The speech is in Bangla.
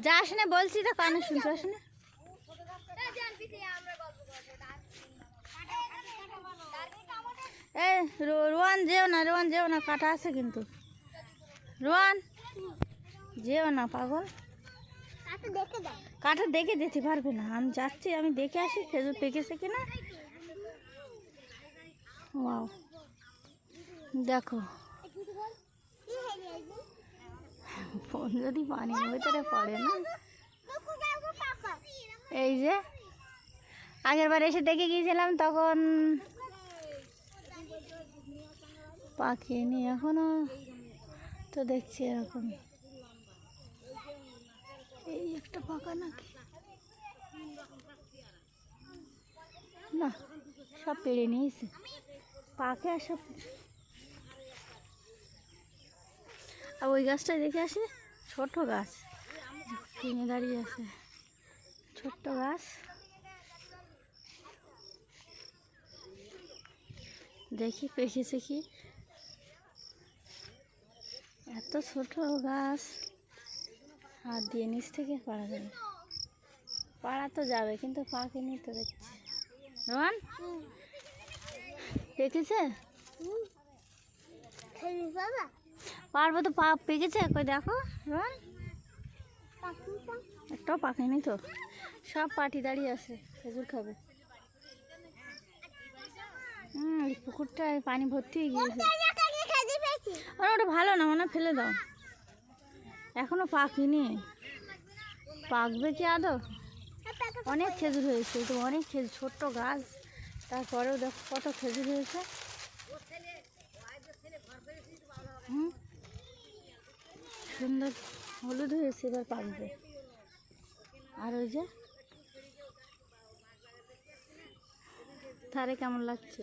যাস না বলছি তো, কানে শুনতে পাস না। এই রোয়ান যেও না, রোয়ান যেও না, কাটা আছে কিন্তু। রোয়ান যেও না পাগল, কাঠা দেখে যেতে পারবে না। আমি যাচ্ছি, আমি দেখে আসি খেজুর পেকেছে কিনা। ওয়াও, দেখো ফোন যদি পানির ভিতরে পড়ে না। এই যে আগের বার এসে দেখে গিয়েছিলাম, তখন পাকেনি, এখনো তো দেখছি এরকম। এই একটা পাকা নাকি না, সব পেড়ে নিয়েছে, পাকে আর সব। আর ওই গাছটা দেখে আসি, ছোট গাছ ভেঙে দাঁড়িয়ে আছে, ছোট্ট গাছ। দেখি পেকেছে কি। এত ছোট গাছ, হাত দিয়ে নিচ থেকে পাড়া যাবে, পাড়া তো যাবে কিন্তু পাকেনি তো দেখছি। রোহান পেকেছে, পারবো তো, পেকেছে কই দেখো রোহান, একটাও পাকেনি তো, সব পাটি দাঁড়িয়ে আছে, খেজুর খাবে। পুকুরটায় পানি ভর্তি হয়ে গিয়েছে। ওটা ভালো না, মনে ফেলে দাও, এখনো পাকেনি। পাকবে কি আদৌ? অনেক খেজুর হয়েছে তো, অনেক খেজুর, ছোট্ট গাছ, তারপরেও দেখো কত খেজুর হয়েছে। সুন্দর হলুদ হয়েছে, এবার পাকবে। আর ওই যে ধারে কেমন লাগছে।